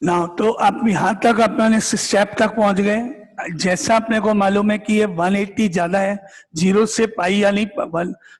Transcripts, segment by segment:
ना तो आप यहाँ तक अपने स्टेप तक पहुंच गए। जैसा अपने को मालूम है कि ये 180 ज्यादा है, 0 से पाई यानी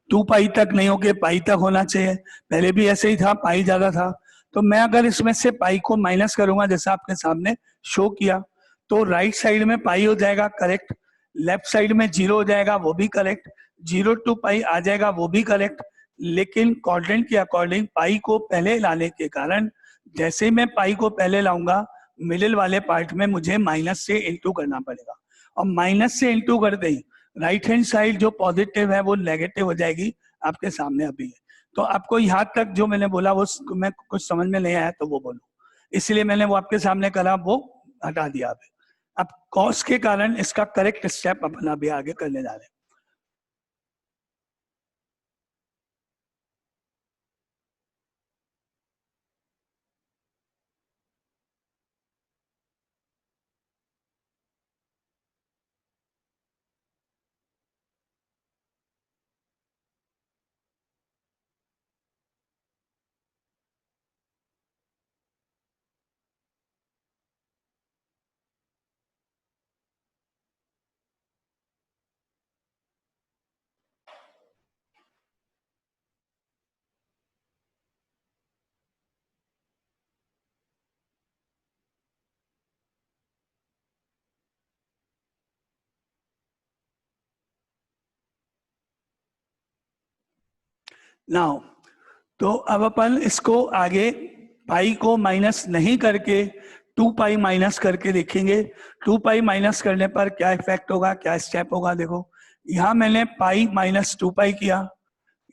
2 पाई तक नहीं होके पाई तक होना चाहिए। पहले भी ऐसे ही था, पाई ज्यादा था। तो मैं अगर इसमें से पाई को माइनस करूंगा जैसा आपके सामने शो किया, तो राइट साइड में पाई हो जाएगा, करेक्ट। लेफ्ट साइड में 0 हो जाएगा, वो भी करेक्ट। 0 टू पाई आ जाएगा, वो भी करेक्ट। लेकिन क्वाड्रेंट के अकॉर्डिंग पाई को पहले लाने के कारण जैसे ही मैं पाई को पहले लाऊंगा, मिडिल वाले पार्ट में मुझे माइनस से इंटू करना पड़ेगा। और माइनस से इंटू कर दें, राइट हैंड साइड जो पॉजिटिव है वो नेगेटिव हो जाएगी, आपके सामने अभी है। तो आपको यहाँ तक जो मैंने बोला वो मैं कुछ समझ में नहीं आया तो वो बोलो, इसलिए मैंने वो आपके सामने करा, वो हटा दिया अभी। अब कॉस के कारण इसका करेक्ट स्टेप अपन अभी आगे करने जा रहे हैं। नाउ तो अब अपन इसको आगे पाई को माइनस नहीं करके 2 पाई माइनस करके देखेंगे। 2 पाई माइनस करने पर क्या इफेक्ट होगा, क्या स्टेप होगा। देखो यहां मैंने पाई माइनस 2 पाई किया,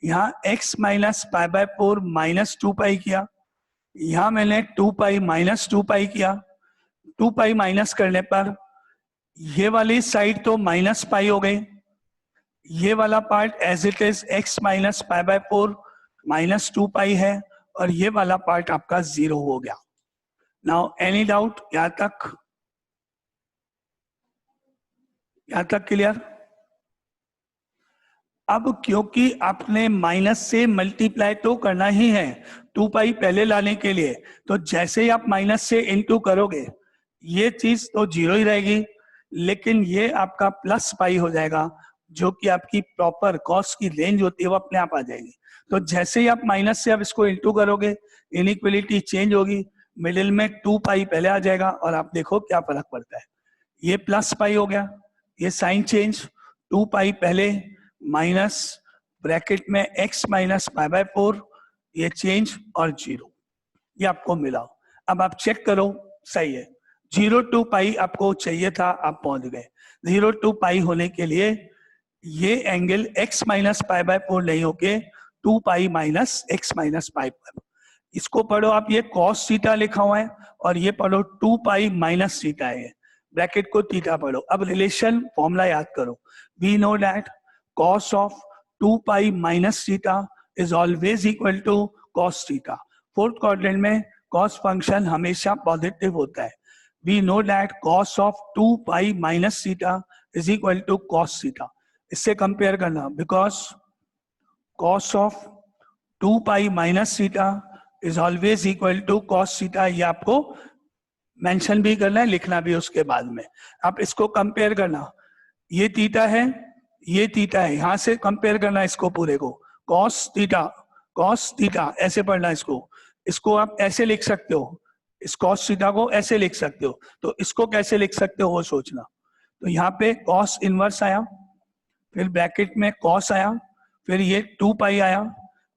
यहाँ x minus pi by 4 minus 2 पाई किया, यहाँ मैंने 2 पाई माइनस 2 पाई किया। 2 पाई माइनस करने पर ये वाली साइड तो माइनस पाई हो गई, ये वाला part as it is x minus pi by 4 minus 2 pi है, और ये वाला पार्ट आपका 0 हो गया। नाउ एनी डाउट यहां तक? यहां तक क्लियर? अब क्योंकि आपने माइनस से मल्टीप्लाई तो करना ही है 2 पाई पहले लाने के लिए, तो जैसे ही आप माइनस से इनटू करोगे ये चीज तो 0 ही रहेगी, लेकिन ये आपका प्लस पाई हो जाएगा, जो कि आपकी प्रॉपर कॉस्ट की रेंज होती है वो अपने आप आ जाएगी। तो जैसे ही आप माइनस से अब इसको इंटू करोगे, इनइक्वलिटी चेंज होगी, मिडिल में 2 पाई पहले आ जाएगा, और आप देखो क्या फर्क पड़ता है। ये प्लस पाई हो गया, ये साइन चेंज, 2 पाई पहले माइनस ब्रैकेट में x माइनस पाई बाय 4, ये चेंज और 0, ये आपको मिला। अब आप चेक करो, सही है। 0 टू पाई आपको चाहिए था, आप पहुंच गए। 0 टू पाई होने के लिए ये angle x minus pi by 4 नहीं होके 2 पाई माइनस x माइनस पाई। इसको पढ़ो आप, ये cos थीटा लिखा हुआ है, और ये पढ़ो 2 पाई माइनस थीटा है, ब्रैकेट को थीटा पढ़ो। अब रिलेशन फॉर्मूला याद करो, we know that cos of 2 pi minus theta is always equal to cos theta. Fourth quadrant में cos फंक्शन हमेशा पॉजिटिव होता है। We know that cos of 2 pi minus theta is equal to cos theta. इससे compare करना, because cos of 2 pi minus theta is always equal to cos theta. ये आपको mention भी करना है, लिखना भी उसके बाद में। आप इसको कंपेयर करना, ये थीटा है, ये थीटा है, यहां से कंपेयर करना इसको पूरे को, cos थीटा ऐसे पढ़ना इसको। इसको आप ऐसे लिख सकते हो, इस cos थीटा को ऐसे लिख सकते हो, तो इसको कैसे लिख सकते हो वो सोचना। तो यहाँ पे cos इनवर्स आया, फिर ब्रैकेट में cos आया, फिर ये 2 पाई आया,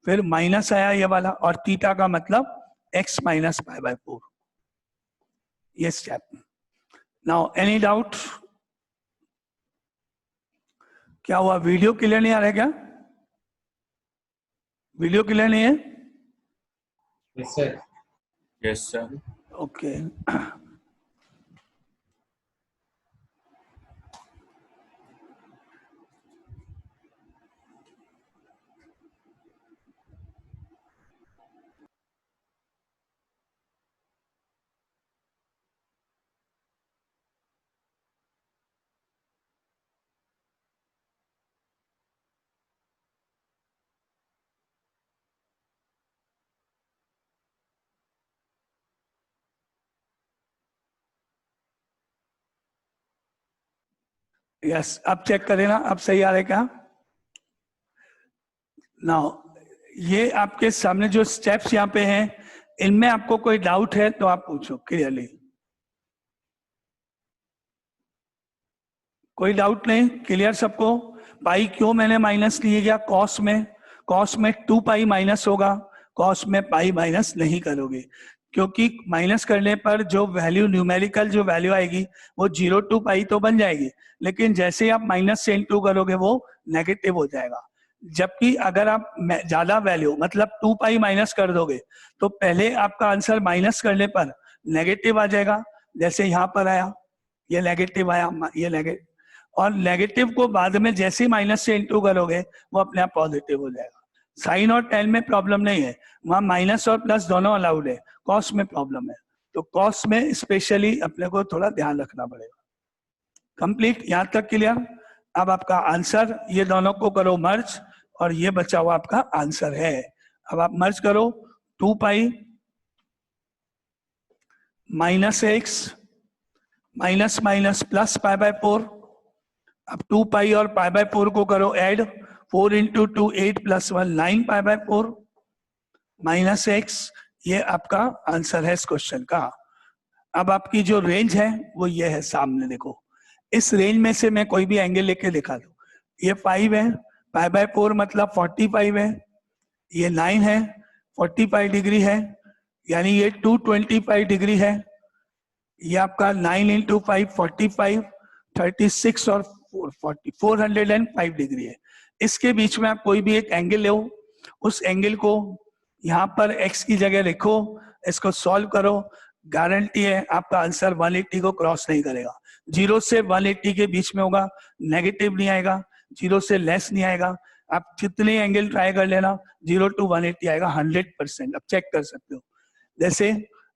फिर माइनस आया ये वाला, और थीटा का मतलब x माइनस पाई बाय 4, ये स्टेप। Now any doubt? क्या हुआ, वीडियो क्लियर नहीं आ रहा है क्या? वीडियो क्लियर नहीं है? Yes sir. Yes sir. Okay. Yes, अब चेक करें ना, अब सही आ रहा है क्या? नाउ ये आपके सामने जो स्टेप्स यहाँ पे हैं, इनमें आपको कोई डाउट है तो आप पूछो क्लियरली। कोई डाउट नहीं, क्लियर सबको? पाई क्यों मैंने माइनस लिए गया कॉस में? कॉस में 2 पाई माइनस होगा, कॉस में पाई माइनस नहीं करोगे, क्योंकि माइनस करने पर जो वैल्यू न्यूमेरिकल जो वैल्यू आएगी वो 0 टू पाई तो बन जाएगी, लेकिन जैसे ही आप माइनस से इंटू करोगे वो नेगेटिव हो जाएगा। जबकि अगर आप ज्यादा वैल्यू मतलब 2 पाई माइनस कर दोगे तो पहले आपका आंसर माइनस करने पर नेगेटिव आ जाएगा, जैसे यहाँ पर आया, ये नेगेटिव आया, ये नेगेटिव, और नेगेटिव को बाद में जैसे ही माइनस से इंटू करोगे वो अपने आप पॉजिटिव हो जाएगा। साइन और टेन में प्रॉब्लम नहीं है, वहां माइनस और प्लस दोनों अलाउड है, कॉस में प्रॉब्लम है, तो कॉस में स्पेशली अपने को थोड़ा ध्यान रखना पड़ेगा। कंप्लीट, यहां तक क्लियर? अब आपका आंसर, ये दोनों को करो मर्ज, और ये बचा हुआ आपका आंसर है। अब आप मर्ज करो, 2 pi minus x minus minus plus pi by 4। अब 2 पाई और पाई बाय 4 को करो add, 4 into 2 8 plus 1 9 pi by 4 minus x. ये आपका आंसर है इस क्वेश्चन का। अब आपकी जो रेंज है वो ये है, सामने देखो, इस रेंज में से मैं कोई भी एंगल लेके दिखा दूं। ये 5 है, पाई बाय 4 मतलब 45 है, ये 9 है, 45 डिग्री है, यानी ये 225 डिग्री है। ये आपका 9 इंटू 5 45, 36 और 440 405 डिग्री है। इसके बीच में आप कोई भी एक एंगल लो, उस एंगल को यहाँ पर x की जगह लिखो, इसको सॉल्व करो, गारंटी है आपका आंसर 180 को क्रॉस नहीं करेगा। 0 से 180 के बीच में होगा, नेगेटिव नहीं आएगा, 0 से लेस नहीं आएगा। आप जितने एंगल ट्राई कर लेना, 0 टू 180 आएगा 100%। अब चेक कर सकते हो, जैसे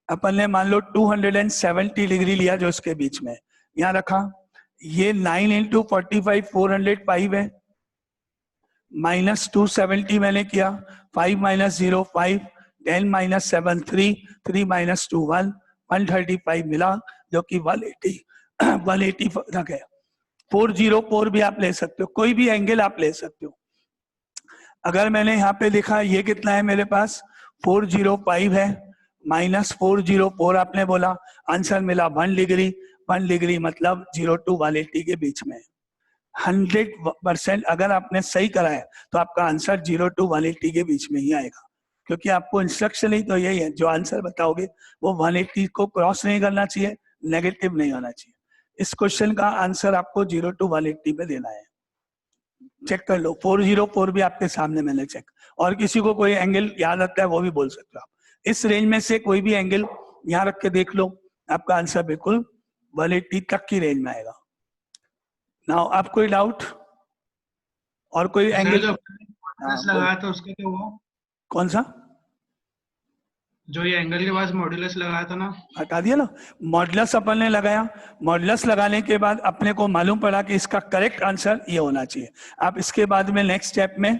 अपन ने मान लो 270 डिग्री लिया जो इसके बीच में यहाँ रखा, ये 9 इंटू 45 405 है, माइनस 270 मैंने किया, 5 माइनस 0 5, 10 माइनस 7 3, 3 माइनस 2 1, 135 मिला, जो कि 180 180 रख है। 404 भी आप ले सकते हो, कोई भी एंगल आप ले सकते हो। अगर मैंने यहाँ पे लिखा, ये कितना है मेरे पास 405 है, माइनस 404 आपने बोला, आंसर मिला 1 डिग्री। 1 डिग्री मतलब 0 टू 180 के बीच में। 100% अगर आपने सही करा है तो आपका आंसर 0 टू 180 के बीच में ही आएगा, क्योंकि आपको इंस्ट्रक्शन ही तो यही है, जो आंसर बताओगे वो 180 को क्रॉस नहीं करना चाहिए, नेगेटिव नहीं होना चाहिए। इस क्वेश्चन का आंसर आपको 0 टू 180 में देना है। चेक कर लो, 404 भी आपके सामने मैंने चेक, और किसी को कोई एंगल याद आता है वो भी बोल सकते हो आप। इस रेंज में से कोई भी एंगल यहाँ रख के देख लो, आपका आंसर बिल्कुल 180 तक की रेंज में आएगा। नाउ आप कोई डाउट और कोई एंगल? लगाया था उसका तो वो कौन सा? जो ये एंगल के पास मॉड्यूलस लगाया था ना, हटा दिया ना, मॉडुलस अपन ने लगाया। मॉडुलस लगाने के बाद अपने को मालूम पड़ा कि इसका करेक्ट आंसर ये होना चाहिए। आप इसके बाद में नेक्स्ट स्टेप में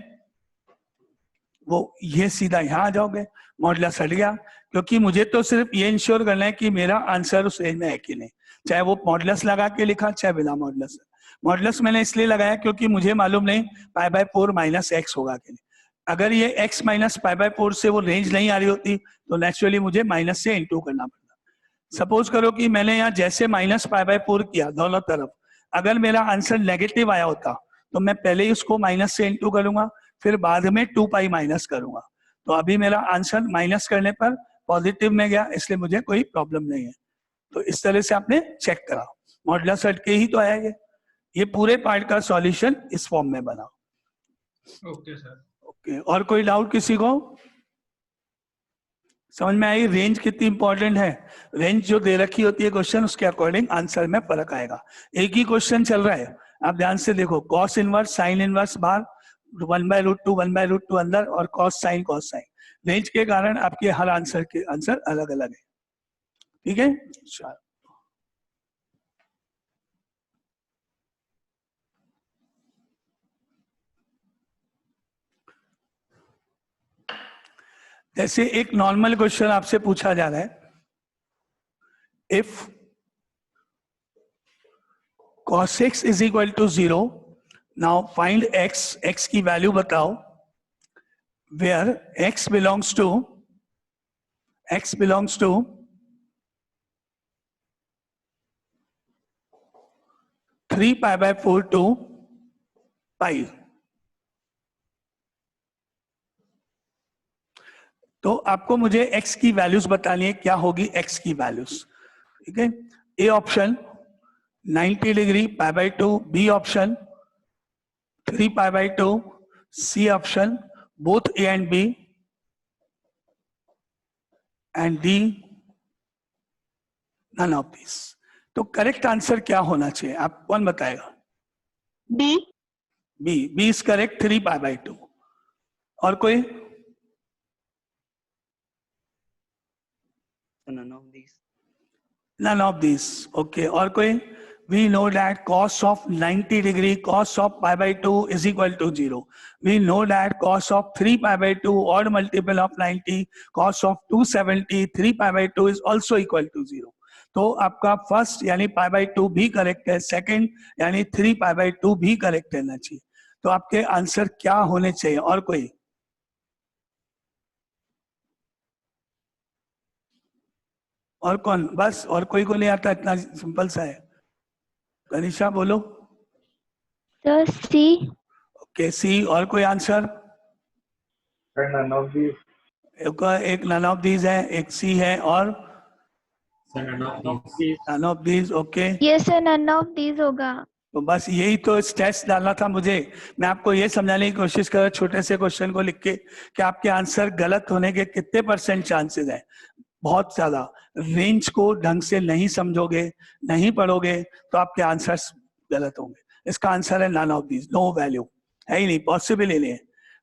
वो ये सीधा यहाँ आ जाओगे, मॉडुलस हट गया, क्योंकि मुझे तो सिर्फ ये इंश्योर करना है कि मेरा आंसर उस रेंज में है कि नहीं, चाहे वो मॉडुलस लगा के लिखा चाहे बिना मॉडुलस। मॉडुलस मैंने इसलिए लगाया क्योंकि मुझे मालूम नहीं पाई बाय 4 माइनस एक्स होगा कि नहीं। अगर ये x माइनस पाई बाय 4 से वो रेंज नहीं आ रही होती तो नेचुरली मुझे माइनस से इंटू करना पड़ता। सपोज करो कि मैंने यहाँ जैसे माइनस पाई बाय 4 किया दोनों तरफ, अगर मेरा आंसर नेगेटिव आया होता तो मैं पहले ही उसको माइनस से इंटू करूंगा, फिर बाद में 2 पाई माइनस करूंगा। तो अभी मेरा आंसर माइनस करने पर पॉजिटिव में गया, इसलिए मुझे कोई प्रॉब्लम नहीं है। तो इस तरह से आपने चेक करा, मॉडुलस हट के ही तो आया ये पूरे पार्ट का सॉल्यूशन इस फॉर्म में बना। Okay sir. ओके, और कोई डाउट किसी को? समझ में आई रेंज कितनी इंपॉर्टेंट है? रेंज जो दे रखी होती है क्वेश्चन, उसके अकॉर्डिंग आंसर में फर्क आएगा। एक ही क्वेश्चन चल रहा है, आप ध्यान से देखो, कॉस इनवर्स साइन इनवर्स बाहर, 1/√2 1/√2 अंदर, और cos sine cos sine. Range के कारण आपके हर आंसर के आंसर अलग अलग है। ठीक है, चलो। जैसे एक नॉर्मल क्वेश्चन आपसे पूछा जा रहा है, if cos x is equal to 0. Now find x की वैल्यू बताओ, where x belongs to 3 pi by 4 to pi. तो आपको मुझे x की वैल्यूज बतानी है, क्या होगी x की वैल्यूज, ठीक है। A option 90 degree pi by 2, B option 3 pi by 2, C option both A and B, and D none of this. तो करेक्ट आंसर क्या होना चाहिए, आप कौन बताएगा? B. B is correct, 3 pi by 2। और कोई? None of these. Okay. और कोई? We know that cos of 90 degree, cos of pi by 2 is equal to 0. We know that cos of 3 pi by 2 odd multiple of 90, cos of 270 3 pi by 2 is also equal to 0. तो आपका first यानी pi by 2 भी correct है, second यानी 3 pi by 2 भी correct रहना चाहिए। तो आपके आंसर क्या होने चाहिए? और कोई? और कौन? बस, और कोई को नहीं आता? इतना सिंपल सा है। कनिषा बोलो। Sir C. Okay, C. और कोई आंसर? None of these. एक नन ऑफ दीज है, एक सी है, और Sir, none of these. None of these. Okay, ये सर नन ऑफ दीज होगा। तो बस यही तो स्टेप्स डालना था मुझे। मैं आपको ये समझाने की कोशिश कर रहा छोटे से क्वेश्चन को लिख के कि आपके आंसर गलत होने के कितने % चांसेस हैं। बहुत ज्यादा। रेंज को ढंग से नहीं समझोगे, नहीं पढ़ोगे, तो आपके आंसर्स गलत होंगे। इसका आंसर है none of these, no value है ही नहीं, पॉसिबल ही नहीं है।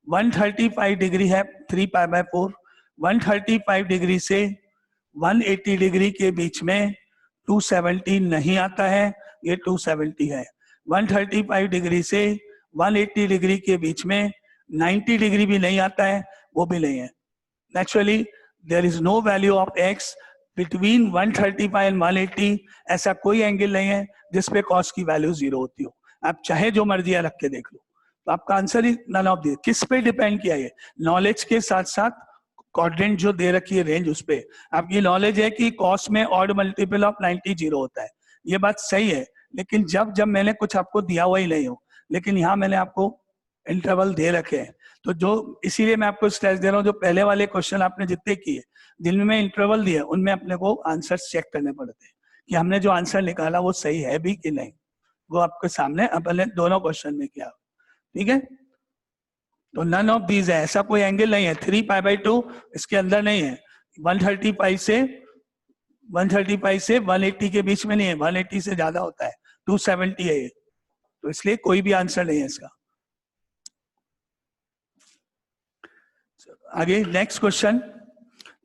135 डिग्री है 3 पाई बाय 4, 135 डिग्री से 180 डिग्री के बीच में 270 नहीं आता है, ये 270 है। 135 डिग्री से 180 डिग्री के बीच में 90 डिग्री भी नहीं आता है, वो भी नहीं है। Naturally there is no value of x between 135 and 180। ऐसा कोई एंगल नहीं है जिसपे cos की वैल्यू 0 होती हो। आप चाहे जो मर्जी रख के देख लो, तो आपका आंसर ही नन ऑफ दिस। किस पे डिपेंड किया? ये नॉलेज के साथ साथ क्वाड्रेंट जो दे रखी है रेंज, उस पे आपकी नॉलेज है कि cos में ऑड मल्टीपल ऑफ 90 0 होता है। ये बात सही है, लेकिन जब मैंने कुछ आपको दिया हुआ ही नहीं हो, लेकिन यहाँ मैंने आपको इंटरवल दे रखे हैं, तो जो इसीलिए मैं आपको स्ट्रेस दे रहा हूँ, जो पहले वाले क्वेश्चन आपने जितने किए जिनमें इंटरवल दिए, उनमें अपने को आंसर्स चेक करने पड़ते हैं कि हमने जो आंसर निकाला वो सही है भी कि नहीं। वो आपके सामने अपने दोनों क्वेश्चन में किया, ठीक है। तो नन ऑफ दीज है, ऐसा कोई एंगल नहीं है। 3 पाई बाई 2 इसके अंदर नहीं है। 135 से 180 के बीच में नहीं है, 180 से ज्यादा होता है, 270 है ये, तो इसलिए कोई भी आंसर नहीं है इसका। आगे नेक्स्ट क्वेश्चन,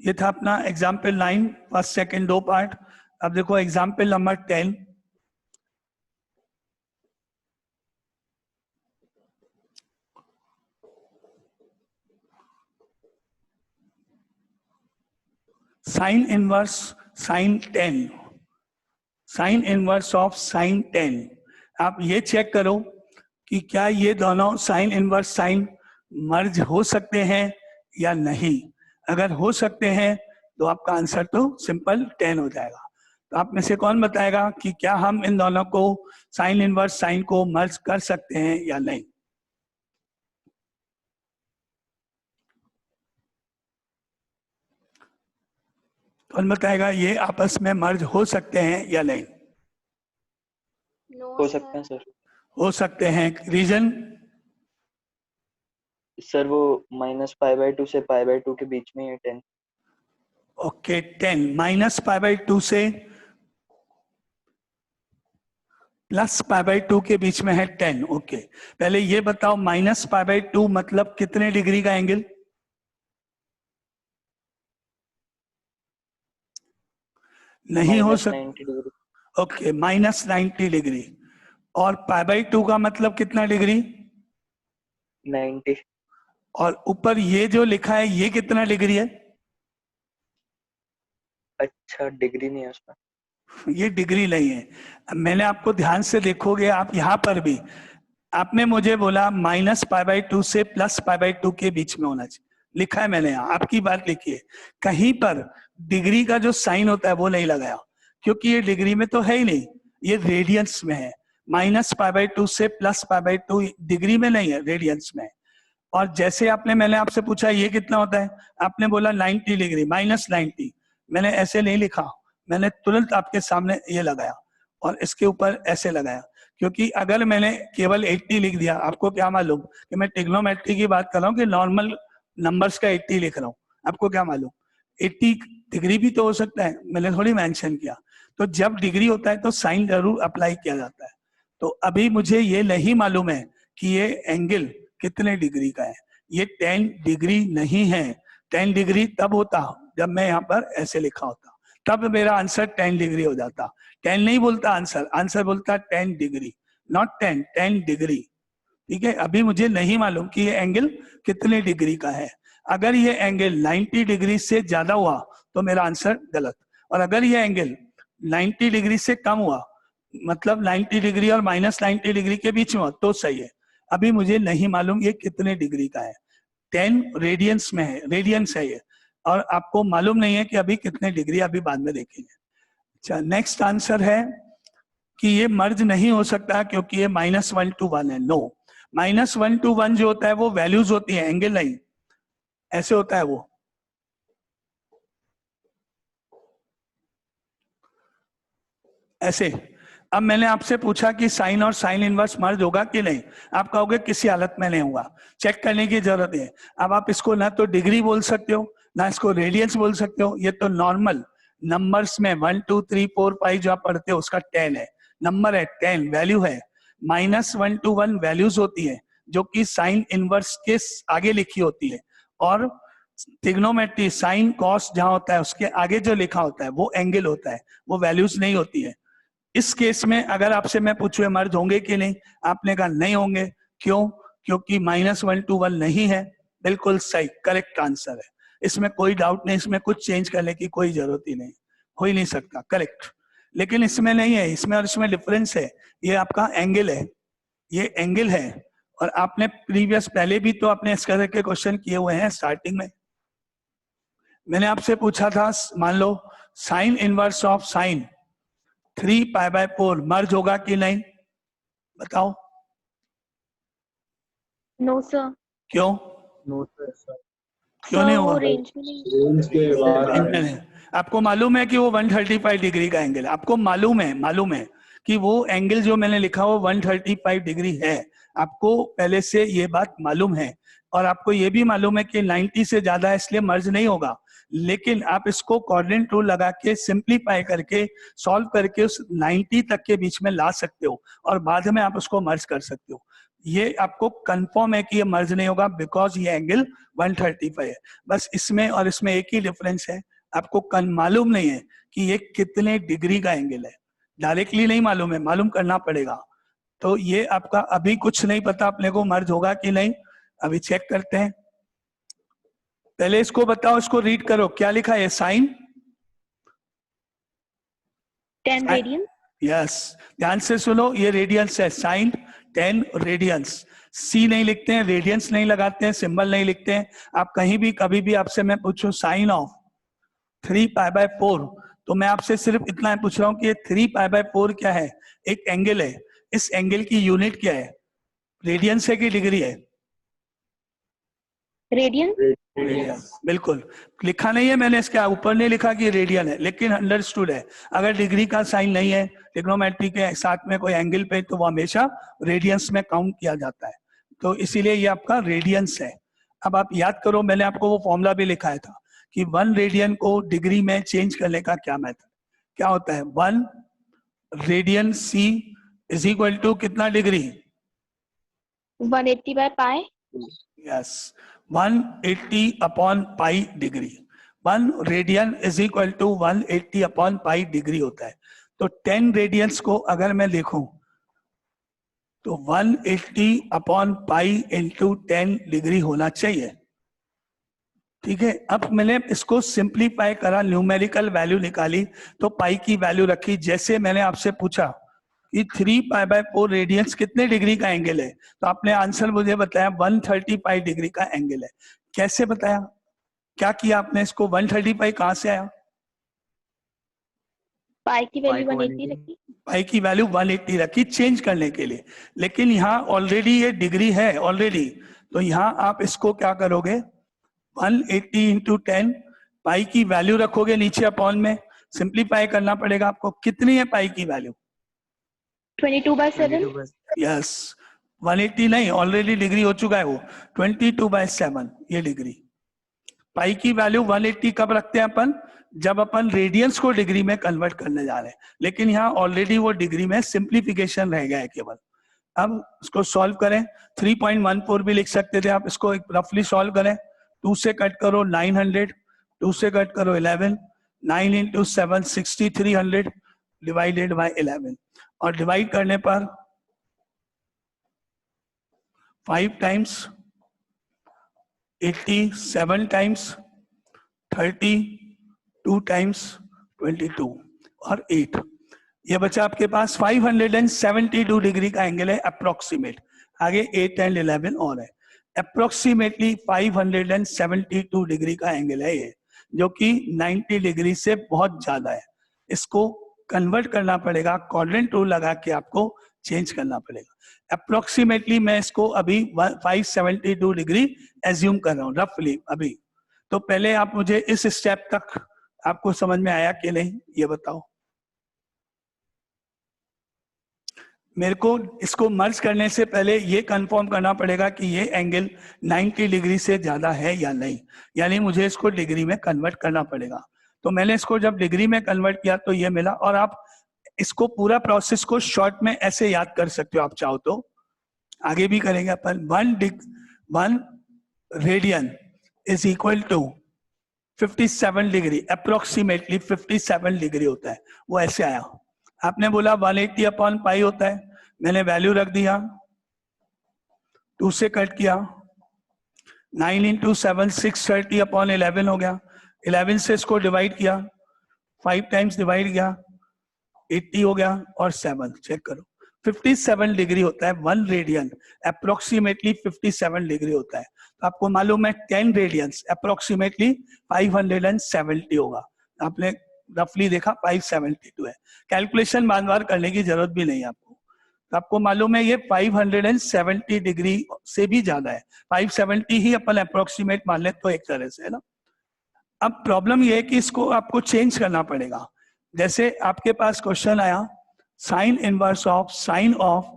ये था अपना एग्जाम्पल 9, फर्स्ट सेकंड 2 पार्ट। अब देखो example number 10। Sine inverse sine 10, sine inverse of sine 10। आप ये चेक करो कि क्या ये दोनों साइन इनवर्स साइन मर्ज हो सकते हैं या नहीं। अगर हो सकते हैं तो आपका आंसर तो सिंपल 10 हो जाएगा। तो आप में से कौन बताएगा कि क्या हम इन दोनों को साइन इनवर्स साइन को मर्ज कर सकते हैं या नहीं? कौन बताएगा ये आपस में मर्ज हो सकते हैं या नहीं? हो सकते हैं सर। हो सकते हैं। रीजन? सर वो -π/2 से π/2 के बीच में है 10। ओके, 10 -π/2 से +π/2 के बीच में है 10। ओके, पहले ये बताओ -π/2 मतलब कितने डिग्री का एंगल? नहीं हो सकता। Okay, -90 degree. और π/2 का मतलब कितना डिग्री? 90। और ऊपर ये जो लिखा है ये कितना डिग्री है? अच्छा, डिग्री नहीं है उसमें। ये डिग्री नहीं है। अब मैंने आपको ध्यान से देखोगे, आप यहाँ पर भी आपने मुझे बोला -π/2 से +π/2 के बीच में होना चाहिए, लिखा है मैंने यहाँ, आपकी बात लिखी है। कहीं पर डिग्री का जो साइन होता है वो नहीं लगाया, क्योंकि ये डिग्री में तो है ही नहीं, ये रेडियंस में है। -π/2 से +π/2 डिग्री में नहीं है, रेडियंस में है। और जैसे मैंने आपसे पूछा ये कितना होता है, आपने बोला 90 डिग्री, -90। मैंने ऐसे नहीं लिखा, मैंने तुरंत आपके सामने ये लगाया और इसके ऊपर ऐसे लगाया, क्योंकि अगर मैंने केवल 80 लिख दिया, आपको क्या मालूम कि मैं ट्रिग्नोमेट्री की बात कर रहा हूँ कि नॉर्मल नंबर्स का 80 लिख रहा हूँ, आपको क्या मालूम 80 डिग्री भी तो हो सकता है, मैंने थोड़ी मेंशन किया। तो जब डिग्री होता है तो साइन जरूर अप्लाई किया जाता है। तो अभी मुझे ये नहीं मालूम है कि ये एंगल कितने डिग्री का है, ये 10 डिग्री नहीं है। 10 डिग्री तब होता जब मैं यहाँ पर ऐसे लिखा होता, तब मेरा आंसर 10 डिग्री हो जाता। 10 नहीं बोलता आंसर, आंसर बोलता 10 डिग्री, नॉट 10 डिग्री। ठीक है, अभी मुझे नहीं मालूम कि ये एंगल कितने डिग्री का है। अगर ये एंगल 90 डिग्री से ज्यादा हुआ तो मेरा आंसर गलत, और अगर ये एंगल 90 डिग्री से कम हुआ, मतलब 90 डिग्री और -90 डिग्री के बीच में हुआ तो सही है। अभी मुझे नहीं मालूम ये कितने डिग्री का है। 10 रेडियंस में है, रेडियंस है ये, और आपको मालूम नहीं है कि अभी कितने डिग्री, अभी बाद में देखेंगे। अच्छा, नेक्स्ट आंसर है कि ये मर्ज नहीं हो सकता क्योंकि ये -1 to 1 है। नो, -1 to 1 जो होता है वो वैल्यूज होती है, एंगल नहीं। ऐसे होता है वो, ऐसे। अब मैंने आपसे पूछा कि साइन और साइन इनवर्स मर्ज होगा कि नहीं, आप कहोगे किसी हालत में नहीं होगा, चेक करने की जरूरत है। अब आप इसको ना तो डिग्री बोल सकते हो, ना इसको रेडियंस बोल सकते हो, ये तो नॉर्मल नंबर्स में 1 2 3 4 5 जो आप पढ़ते हो उसका 10 है, नंबर है 10, वैल्यू है। -1 to 1 वैल्यूज होती है जो कि साइन इनवर्स के आगे लिखी होती है, और ट्रिग्नोमेट्री साइन कॉस जहां होता है उसके आगे जो लिखा होता है वो एंगल होता है, वो वैल्यूज नहीं होती है। इस केस में अगर आपसे मैं पूछूं मर्ज होंगे कि नहीं, आपने कहा नहीं होंगे। क्यों? क्योंकि -1 to 1 नहीं है। बिल्कुल सही, करेक्ट आंसर है, इसमें कोई डाउट नहीं, इसमें कुछ चेंज करने की कोई जरूरत ही नहीं, हो ही नहीं सकता, करेक्ट। लेकिन इसमें नहीं है, इसमें और इसमें डिफरेंस है। ये आपका एंगल है, ये एंगल है, और आपने प्रीवियस पहले भी तो आपने इस तरह के क्वेश्चन किए हुए हैं। स्टार्टिंग में मैंने आपसे पूछा था, मान लो साइन इनवर्स ऑफ साइन 3π/4 मर्ज होगा कि नहीं, बताओ। No, sir. क्यों? नो सर, क्यों Sir, नहीं वो होगा? रेंज में नहीं। रेंज के बाहर एंगल है, आपको मालूम है कि वो 135 डिग्री का एंगल है, आपको मालूम है कि वो एंगल जो मैंने लिखा वो 135 डिग्री है, आपको पहले से ये बात मालूम है। और आपको ये भी मालूम है कि 90 से ज्यादा है इसलिए मर्ज नहीं होगा। लेकिन आप इसको कोऑर्डिनेट रूल लगा के सिंप्लीफाई करके सॉल्व करके उस 90 तक के बीच में ला सकते हो, और बाद में आप उसको मर्ज कर सकते हो। ये आपको कंफर्म है कि ये मर्ज नहीं होगा बिकॉज ये एंगल 135 है। बस इसमें और इसमें एक ही डिफरेंस है, आपको मालूम नहीं है कि ये कितने डिग्री का एंगल है, डायरेक्टली नहीं मालूम है, मालूम करना पड़ेगा। तो ये आपका अभी कुछ नहीं पता अपने को मर्ज होगा कि नहीं, अभी चेक करते हैं। पहले इसको बताओ, इसको रीड करो, क्या लिखा है? Sign 10 radians. यस, ध्यान से सुनो, ये रेडियंस है, साइन 10 रेडियंस। सी नहीं लिखते हैं, रेडियंस नहीं लगाते हैं, सिंबल नहीं लिखते हैं। आप कहीं भी कभी भी आपसे मैं पूछूं साइन ऑफ 3π/4, तो मैं आपसे सिर्फ इतना पूछ रहा हूं कि ये 3π/4 क्या है? एक एंगल है, इस एंगल की यूनिट क्या है? रेडियंस है कि डिग्री है? Radians. बिल्कुल, लिखा नहीं है मैंने, इसके ऊपर नहीं लिखा कि रेडियन है, लेकिन अंडरस्टूड है। अगर डिग्री का साइन नहीं है ट्रिग्नोमेट्री के साथ में कोई एंगल पे, तो वो हमेशा रेडियंस में काउंट किया जाता है, तो इसीलिए ये आपका रेडियंस है। अब आप याद करो, मैंने आपको वो फॉर्मूला भी लिखाया था कि 1 रेडियन को डिग्री में चेंज करने का क्या मेथड, क्या होता है? 1 radian c is equal to कितना degree? 180/π. Yes, 180/π degree. 1 radian is equal to 180/π degree होता है। तो 10 रेडियंस को अगर मैं देखूं तो 180/π इंटू 10 डिग्री होना चाहिए। ठीक है, अब मैंने इसको सिंप्लीफाई करा, न्यूमेरिकल वैल्यू निकाली, तो पाई की वैल्यू रखी। जैसे मैंने आपसे पूछा कि 3π/4 रेडियंस कितने डिग्री का एंगल है, तो आपने आंसर मुझे बताया 135 डिग्री का एंगल है। कैसे बताया, क्या किया आपने, इसको 135 कहां से आया? पाई की वैल्यू 180 रखी। पाई की वैल्यू 180 रखी चेंज करने के लिए, लेकिन यहाँ ऑलरेडी ये डिग्री है ऑलरेडी, तो यहाँ आप इसको क्या करोगे, 180 इंटू 10, पाई की वैल्यू रखोगे नीचे अपॉन में, सिंप्लीफाई करना पड़ेगा आपको। कितनी है पाई की वैल्यू? 22/7। यस, 180 नहीं, ऑलरेडी डिग्री हो चुका है वो, 22/7 ये डिग्री। पाई की वैल्यू 180 कब रखते हैं अपन, जब अपन रेडियंस को डिग्री में कन्वर्ट करने जा रहे हैं, लेकिन यहाँ ऑलरेडी वो डिग्री में सिंप्लीफिकेशन रह गया है केवल। अब इसको सॉल्व करें, 3.14 भी लिख सकते थे आप, इसको एक रफली सॉल्व करें। 2 से कट करो 900, 2 से कट करो 11, 9 इंटू 7 6300 डिवाइडेड बाय 11, और डिवाइड करने पर 5 टाइम्स 80, 7 टाइम्स 30, 2 टाइम्स 22 और 8, ये बचा आपके पास 572 डिग्री का एंगल है अप्रोक्सीमेट। आगे 8 एंड 11 और है, अप्रोक्सीमेटली 572 डिग्री का एंगल है ये, जो कि 90 डिग्री से बहुत ज्यादा है। इसको कन्वर्ट करना पड़ेगा, क्वाड्रेंट रूल लगा के आपको चेंज करना पड़ेगा। अप्रोक्सीमेटली मैं इसको अभी 572 डिग्री एज्यूम कर रहा हूँ रफली अभी। तो पहले आप मुझे इस स्टेप तक आपको समझ में आया कि नहीं, ये बताओ। मेरे को इसको मर्ज करने से पहले ये कंफर्म करना पड़ेगा कि ये एंगल 90 डिग्री से ज्यादा है या नहीं, यानी मुझे इसको डिग्री में कन्वर्ट करना पड़ेगा। तो मैंने इसको जब डिग्री में कन्वर्ट किया तो ये मिला, और आप इसको पूरा प्रोसेस को शॉर्ट में ऐसे याद कर सकते हो आप चाहो तो, आगे भी करेंगे अपन। 1 radian is equal to 57 degree, approximately 57 degree होता है, वो ऐसे आया। आपने बोला 180 अपॉन पाई होता है, मैंने वैल्यू रख दिया, 2 से कट किया, 9 इंटू 7 630 अपॉन 11 हो गया, 11 से इसको डिवाइड किया, 5 टाइम्स डिवाइड किया, 80 हो गया, और 7 चेक करो 57 डिग्री होता है 1 रेडियन, अप्रोक्सीमेटली 57 डिग्री होता है। तो आपको मालूम है 10 रेडियंस अप्रोक्सीमेटली 570 होगा, आपने रफली देखा 572 है, कैलकुलेशन बार बार करने की जरूरत भी नहीं है आपको। तो आपको मालूम है ये 570 डिग्री से भी ज्यादा है, 570 ही अपन अप्रोक्सीमेट मान ले तो एक तरह से, है ना। अब प्रॉब्लम ये है कि इसको आपको चेंज करना पड़ेगा। जैसे आपके पास क्वेश्चन आया sine inverse of sine of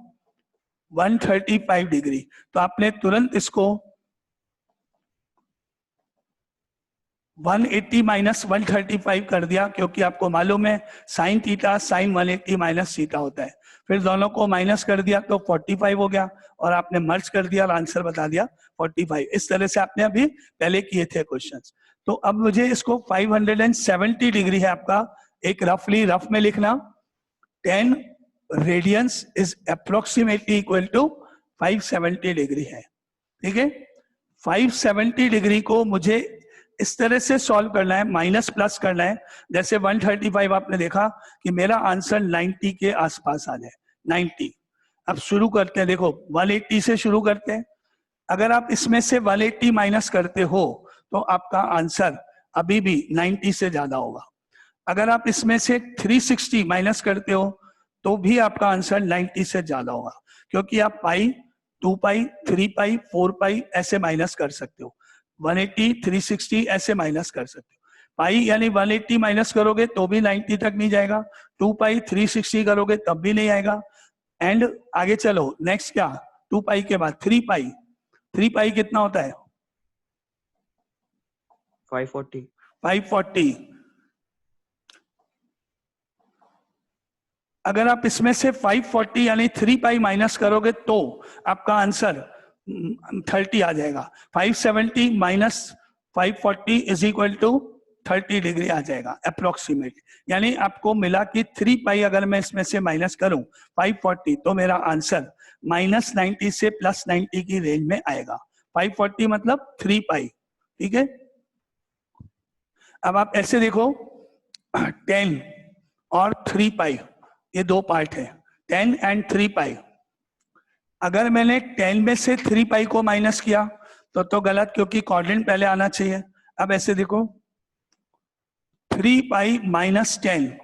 135 degree, तो आपने तुरंत इसको 180 माइनस 135 कर दिया, क्योंकि आपको मालूम है sine theta sine 180 minus theta होता है। फिर दोनों को माइनस कर दिया तो 45 हो गया, और आपने मर्ज कर दिया और आंसर बता दिया 45। इस तरह से आपने अभी पहले किए थे क्वेश्चंस। तो अब मुझे इसको 570 डिग्री है आपका, एक रफली रफ में लिखना, 10 radians is approximately equal to 570 degree है, ठीक है। 570 डिग्री को मुझे इस तरह से सॉल्व करना है, माइनस प्लस करना है। जैसे 135 आपने देखा कि मेरा आंसर 90 के आसपास आ जाए, 90। अब शुरू करते हैं, देखो 180 से शुरू करते हैं। अगर आप इसमें से 180 माइनस करते हो तो आपका आंसर अभी भी 90 से ज्यादा होगा। अगर आप इसमें से 360 माइनस करते हो तो भी आपका आंसर 90 से ज्यादा होगा, क्योंकि आप पाई, 2 पाई, 3 पाई, 4 पाई ऐसे माइनस कर सकते हो, 180, 360 ऐसे माइनस कर सकते हो। पाई यानी 180 माइनस करोगे तो भी 90 तक नहीं जाएगा, 2 पाई 360 करोगे तब भी नहीं आएगा। एंड आगे चलो, नेक्स्ट क्या, 2 पाई के बाद 3 पाई, 3 पाई कितना होता है, 540। अगर आप इसमें से 540 यानी 3 पाई माइनस करोगे तो आपका आंसर 30 आ जाएगा। 570 minus 540 is equal to 30 degree आ जाएगा अप्रोक्सीमेट। यानी आपको मिला कि 3 पाई अगर मैं इसमें से माइनस करूं 540 तो मेरा आंसर -90 से +90 की रेंज में आएगा। 540 मतलब 3 पाई, ठीक है। अब आप ऐसे देखो 10 और 3 पाई, ये दो पार्ट है, 10 एंड 3 पाई। अगर मैंने 10 में से 3 पाई को माइनस किया तो गलत, क्योंकि क्वाड्रेंट पहले आना चाहिए। अब ऐसे देखो 3 पाई माइनस 10,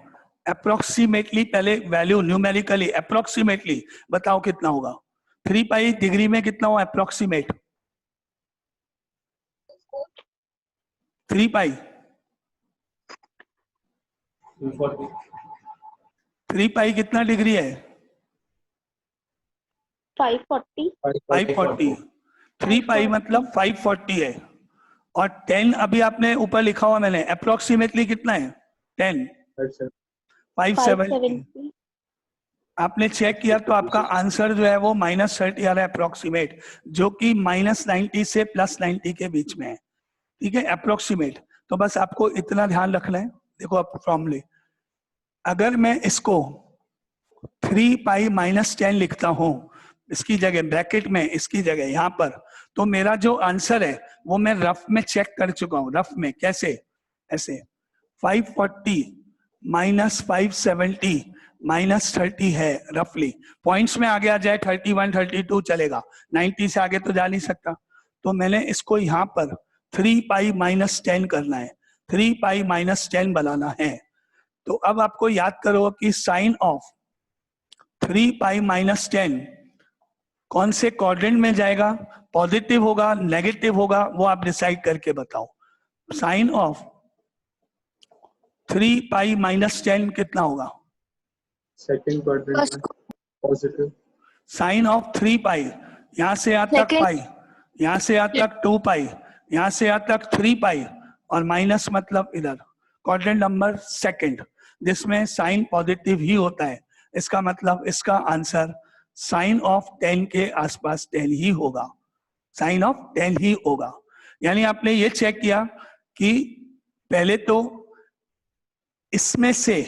अप्रोक्सीमेटली पहले वैल्यू न्यूमेरिकली अप्रोक्सीमेटली बताओ कितना होगा। 3 पाई डिग्री में कितना हो अप्रोक्सीमेट? 3 पाई 240 3 पाई कितना डिग्री है? 540 540। 3 पाई मतलब 540 है। और 10 अभी आपने ऊपर लिखा हुआ मैंने, अप्रोक्सीमेटली कितना है? 10 570। 570 आपने चेक किया तो आपका आंसर जो है वो -30 आ रहा है अप्रोक्सीमेट, जो कि -90 से +90 के बीच में है। ठीक है, अप्रोक्सीमेट। तो बस आपको इतना ध्यान रखना है। देखो अब फॉर्मूले, अगर मैं इसको 3 पाई माइनस 10 लिखता हूं इसकी जगह, ब्रैकेट में इसकी जगह यहाँ पर, तो मेरा जो आंसर है वो मैं रफ में चेक कर चुका हूं। रफ में कैसे? ऐसे 540 माइनस 570 माइनस 30 है रफली। पॉइंट्स में आगे आ जाए 31 32 चलेगा, 90 से आगे तो जा नहीं सकता। तो मैंने इसको यहाँ पर 3 पाई माइनस 10 करना है, 3 पाई माइनस 10 बनाना है। तो अब आपको याद करो कि साइन ऑफ 3 पाई माइनस 10 कौन से क्वाड्रेंट में जाएगा, पॉजिटिव होगा नेगेटिव होगा, वो आप डिसाइड करके बताओ। साइन ऑफ 3 पाई माइनस 10 कितना होगा? सेकंड क्वाड्रेंट में पॉजिटिव। साइन ऑफ 3 पाई, यहां से यहां तक पाई, यहां से यहां तक 2 पाई, यहां से यहां तक 3 पाई, और माइनस मतलब इधर क्वाड्रेंट नंबर सेकंड, जिसमें साइन पॉजिटिव ही होता है। इसका मतलब इसका आंसर साइन ऑफ 10 के आसपास 10 ही होगा, साइन ऑफ 10 ही होगा। यानी आपने ये चेक किया कि पहले तो इसमें से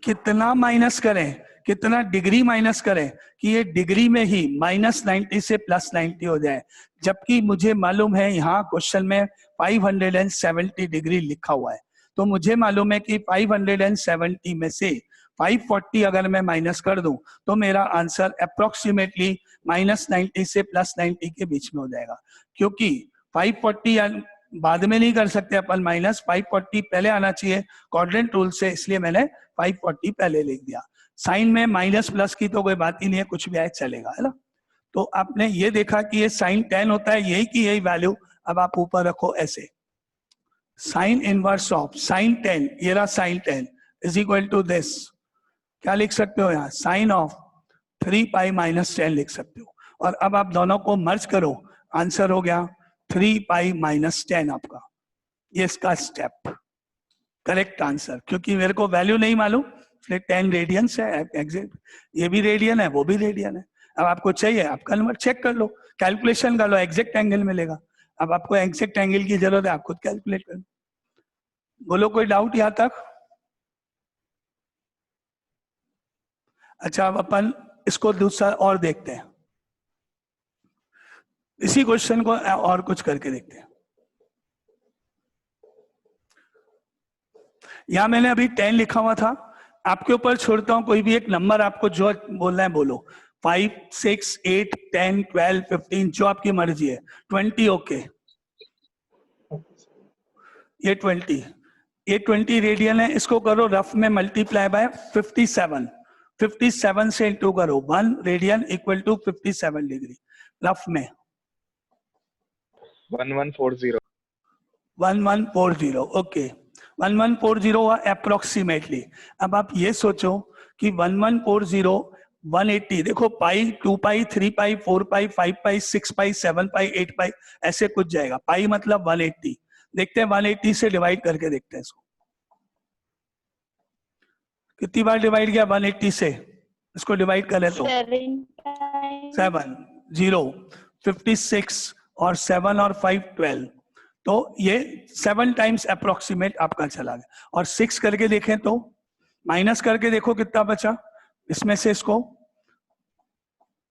कितना माइनस करें, कितना डिग्री माइनस करें कि ये डिग्री में ही -90 से +90 हो जाए, जबकि मुझे मालूम है यहाँ क्वेश्चन में 570 डिग्री लिखा हुआ है। तो मुझे मालूम है कि 570 में से 540 अगर मैं माइनस कर दूं तो मेरा आंसर अप्रोक्सीमेटली -90 से +90 के बीच में हो जाएगा। क्योंकि 540 बाद में नहीं कर सकते अपन, -540 पहले आना चाहिए क्वाड्रेंट रूल से, इसलिए मैंने 540 पहले लिख दिया। साइन में माइनस प्लस की तो कोई बात ही नहीं है, कुछ भी आए चलेगा, है ना। तो आपने ये देखा कि ये साइन 10 होता है, यही की यही वैल्यू अब आप ऊपर रखो ऐसे, साइन इनवर्स ऑफ साइन 10, ये रहा sine 10 is equal to this, क्या लिख सकते हो यहाँ, साइन ऑफ 3 पाई माइनस 10 लिख सकते हो। और अब आप दोनों को मर्ज करो, आंसर हो गया 3 पाई माइनस 10 आपका। ये इसका स्टेप करेक्ट आंसर, क्योंकि मेरे को वैल्यू नहीं मालूम इसलिए 10 रेडियंस है एग्जैक्ट, ये भी रेडियन है वो भी रेडियन है। अब आपको चाहिए आप कन्वर्ट चेक कर लो, कैलकुलेशन कर लो, एग्जैक्ट एंगल मिलेगा। अब आपको एग्जैक्ट एंगल की जरूरत है, आप खुद कैलकुलेट कर लो। बोलो कोई डाउट यहाँ तक? अच्छा अब अपन इसको दूसरा और देखते हैं, इसी क्वेश्चन को और कुछ करके देखते हैं। यहां मैंने अभी 10 लिखा हुआ था, आपके ऊपर छोड़ता हूं, कोई भी एक नंबर आपको जो बोलना है बोलो, 5 6 8 10 12 15 जो आपकी मर्जी है, 20 ओके। ये 20 रेडियन है, इसको करो रफ में मल्टीप्लाई बाय 57, 57 से इंटू करो, 1 radian equal to 57 degree rough में 1140 ओके, 1140 हुआ अप्रोक्सीमेटली। अब आप ये सोचो कि 1140 180, देखो पाई 2 पाई 3 पाई 4 पाई 5 पाई 6 पाई 7 पाई 8 पाई ऐसे कुछ जाएगा, पाई मतलब 180। देखते हैं 180 से डिवाइड करके देखते हैं इसको, कितनी बार डिवाइड किया 180 से, इसको डिवाइड करें तो 7 0 56 और 7 और 5 12, तो ये 7 टाइम्स अप्रोक्सीमेट आपका चला गया। और 6 करके देखें तो माइनस करके देखो कितना बचा, इसमें से इसको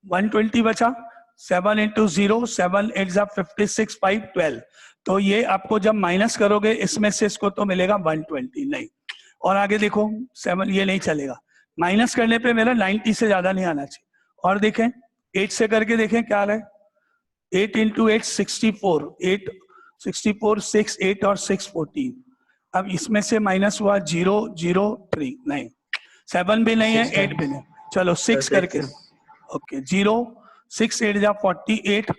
120 बचा, 7 इंटू 0 7 8 56 5 12, तो ये आपको जब माइनस करोगे इसमें से इसको तो मिलेगा 120 नहीं। और आगे देखो 7 ये नहीं चलेगा, माइनस करने पे मेरा 90 से ज्यादा नहीं आना चाहिए। और देखें 8 से करके देखें क्या आ रहा है, 8 इंटू 8 64, 8 64 6 8 और 6 14। अब इसमें से माइनस हुआ 0 0 3 नहीं, 7 भी नहीं है 8 भी नहीं, चलो 6 करके ओके 0 6 8 जा 48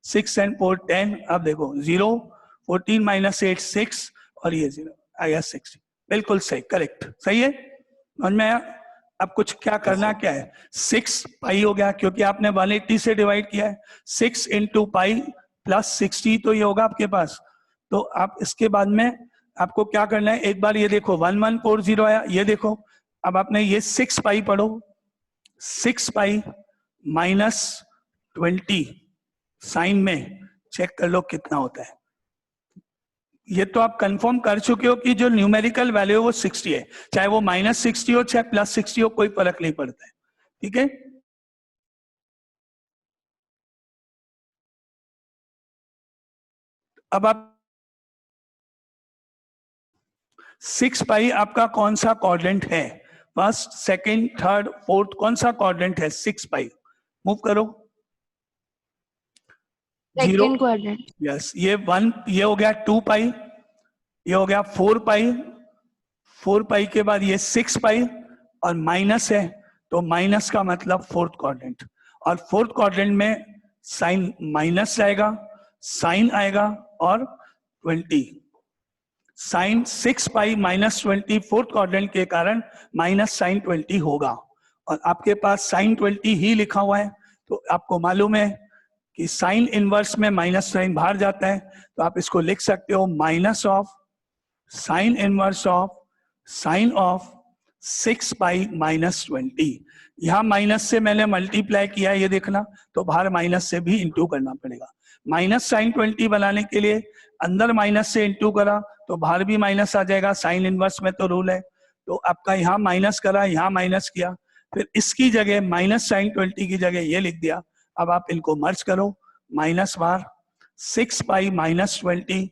6 and 4 10। अब देखो 0 14 माइनस 8 6 और ये 0 आया 60, बिल्कुल सही, करेक्ट, सही है। समझ में आया? अब कुछ क्या करना क्या है, 6 पाई हो गया क्योंकि आपने 180 से डिवाइड किया है, 6 इंटू पाई प्लस 60 तो ये होगा आपके पास। तो आप इसके बाद में आपको क्या करना है, एक बार ये देखो 1140 आया, ये देखो अब आपने ये 6 पाई पढ़ो, 6 पाई माइनस 20 साइन में चेक कर लो कितना होता है। ये तो आप कंफर्म कर चुके हो कि जो न्यूमेरिकल वैल्यू है वो 60 है, चाहे वो माइनस 60 हो चाहे प्लस 60 हो, कोई फर्क नहीं पड़ता है, ठीक है। अब आप 6 पाई आपका कौन सा क्वाड्रेंट है, फर्स्ट सेकंड थर्ड फोर्थ, कौन सा क्वाड्रेंट है 6 पाई, मूव करो। Second quadrant. यस, ये 1 ये हो गया 2 पाई, ये हो गया 4 पाई, 4 पाई के बाद ये 6 पाई और माइनस है तो माइनस का मतलब फोर्थ क्वाड्रेंट, और फोर्थ क्वाड्रेंट में साइन माइनस जाएगा, साइन आएगा और 20, sine 6 pi minus 20 fourth quadrant के कारण माइनस साइन 20 होगा, और आपके पास साइन 20 ही लिखा हुआ है। तो आपको मालूम है कि साइन इनवर्स में माइनस साइन बाहर जाता है, तो आप इसको लिख सकते हो minus of sine inverse of sine of 6 pi minus 20। यहां माइनस से मैंने मल्टीप्लाई किया, ये देखना, तो बाहर माइनस से भी इंटू करना पड़ेगा। माइनस साइन 20 बनाने के लिए अंदर माइनस से इंटू करा तो बाहर भी माइनस आ जाएगा, साइन इनवर्स में तो रूल है। तो आपका यहाँ माइनस करा, यहाँ माइनस किया, फिर इसकी जगह माइनस साइन 20 की जगह ये लिख दिया। अब आप इनको मर्ज करो, माइनस बार 6 pi minus 20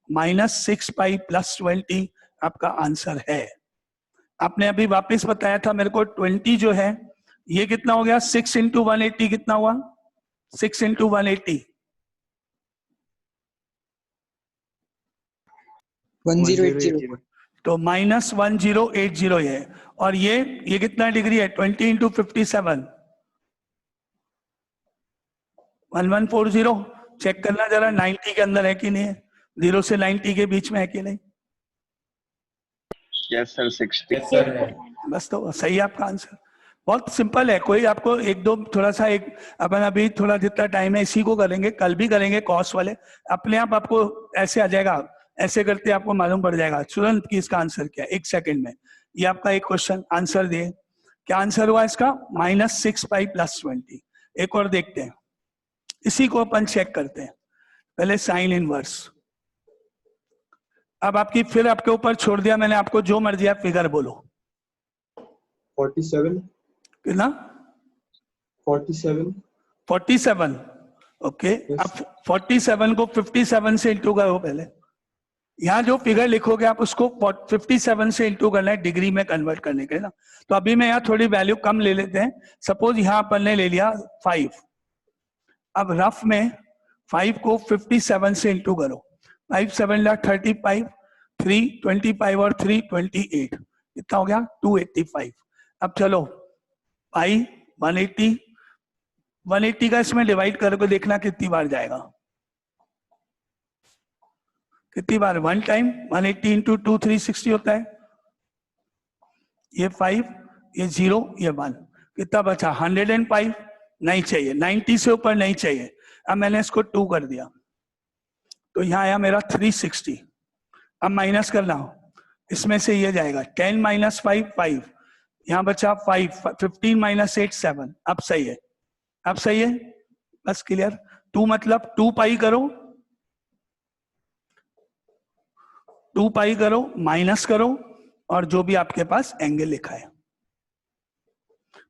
minus 6 pi plus 20 आपका आंसर है। आपने अभी वापस बताया था मेरे को 20 जो है ये कितना हो गया, 6 इंटू 180 कितना हुआ, 6 इंटू 180 1080। तो माइनस 1080 है, और ये कितना डिग्री है, 20 इंटू 57 1140। चेक करना जरा 90 के अंदर है कि नहीं है, 0 से 90 के बीच में है कि नहीं। Yes sir 60। Yes, sir. बस तो सही है आपका आंसर, बहुत सिंपल है। कोई आपको एक दो थोड़ा सा एक अपन अभी थोड़ा जितना टाइम है इसी को करेंगे, कल भी करेंगे कॉस वाले, अपने आप आपको ऐसे आ जाएगा, ऐसे करते आपको मालूम पड़ जाएगा तुरंत कि इसका आंसर क्या है, 1 सेकंड में। ये आपका एक क्वेश्चन आंसर दिए, क्या आंसर हुआ इसका, माइनस 6 पाई प्लस 20। एक और देखते हैं, इसी को अपन चेक करते हैं, पहले साइन इनवर्स। अब आपकी फिर आपके ऊपर छोड़ दिया मैंने, आपको जो मर्जी आप फिगर बोलो। 47 कितना, 47 47 ओके। अब 47 को 57 से इंटू करो पहले, यहाँ जो फिगर लिखोगे आप उसको 57 से इंटू करना है डिग्री में कन्वर्ट करने के ना। तो अभी मैं यहाँ थोड़ी वैल्यू कम ले लेते हैं, सपोज यहाँ अपन ने ले लिया 5, अब रफ में 5 को 57 से इंटू करो, 5 7 लाख 35, 3 25 और 3 28, कितना हो गया 285। अब चलो पाई 180 का इसमें डिवाइड करके देखना कितनी बार जाएगा, कितनी बार, 1 टाइम, 180 इंटू 2 360 होता है, ये 5 ये 0 ये 1, कितना बचा 105, नहीं चाहिए, 90 से ऊपर नहीं चाहिए। अब मैंने इसको 2 कर दिया तो यहाँ आया मेरा 360। अब माइनस करना हो, इसमें से ये जाएगा 10 माइनस 5 5, यहाँ बचा 5, 15 माइनस 8 7। अब सही है, अब सही है, बस क्लियर। 2 मतलब 2 पाई करो, 2 पाई करो, माइनस करो और जो भी आपके पास एंगल लिखा है,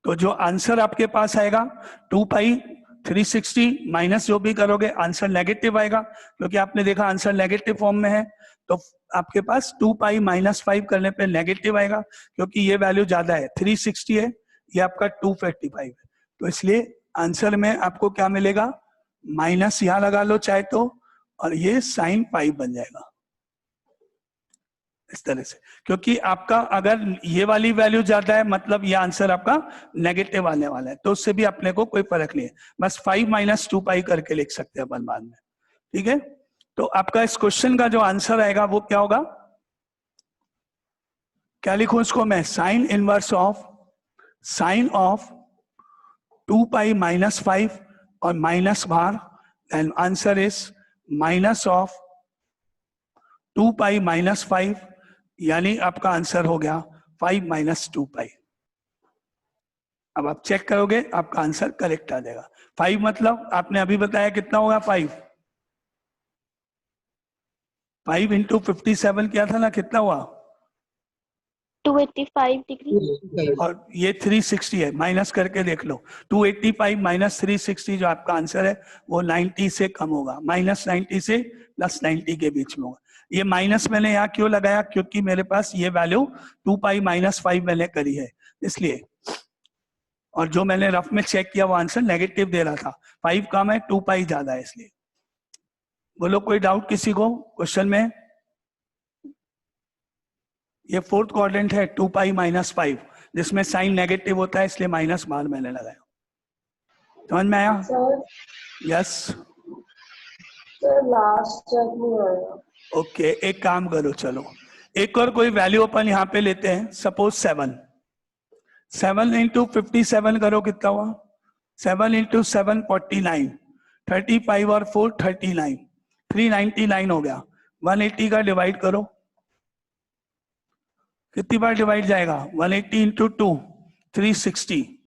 तो जो आंसर आपके पास आएगा 2 पाई 360 माइनस जो भी करोगे आंसर नेगेटिव आएगा, क्योंकि आपने देखा आंसर नेगेटिव फॉर्म में है, तो आपके पास 2 पाई माइनस 5 करने पे नेगेटिव आएगा, क्योंकि ये वैल्यू ज्यादा है, 360 है, ये आपका 255 है, तो इसलिए आंसर में आपको क्या मिलेगा, माइनस यहां लगा लो चाहे तो, और ये साइन 5 बन जाएगा इस तरह से, क्योंकि आपका अगर ये वाली वैल्यू ज्यादा है मतलब ये आंसर आपका नेगेटिव आने वाला है, तो उससे भी अपने को कोई फर्क नहीं है, बस 5 माइनस 2 पाई करके लिख सकते हैं अपन बाद में, ठीक है। तो आपका इस क्वेश्चन का जो आंसर आएगा वो क्या होगा, क्या लिखूं इसको मैं, sine inverse of 2 pi minus 5 और माइनस बाहर, and answer is minus of 2 pi minus 5, यानी आपका आंसर हो गया 5 माइनस 2 पाई। अब आप चेक करोगे आपका आंसर करेक्ट आ जाएगा। 5 मतलब आपने अभी बताया कितना होगा, 5 इंटू 57 किया था ना, कितना हुआ, 285 डिग्री। और ये 360 है, माइनस करके देख लो, 285 माइनस 360 जो आपका आंसर है वो 90 से कम होगा, माइनस 90 से प्लस 90 के बीच में होगा। ये माइनस मैंने यहाँ क्यों लगाया, क्योंकि मेरे पास ये वैल्यू 2 पाई माइनस 5 मैंने करी है इसलिए, और जो मैंने रफ में चेक किया वो आंसर नेगेटिव दे रहा था, 5 कम है 2 पाई ज्यादा है इसलिए। बोलो कोई डाउट किसी को क्वेश्चन में, ये फोर्थ क्वाड्रेंट है 2 पाई माइनस 5, जिसमें साइन नेगेटिव होता है इसलिए माइनस बाहर मैंने लगाया, समझ में आया? यस सर लास्ट चेक नहीं आया। ओके, एक काम करो, चलो एक और कोई वैल्यू अपन यहाँ पे लेते हैं, सपोज 7 इंटू 57 करो, कितना हुआ, 7 इंटू 7 49, 35 और 4 39, 399 हो गया। 180 का डिवाइड करो, कितनी बार डिवाइड जाएगा, 180 इंटू 2 360,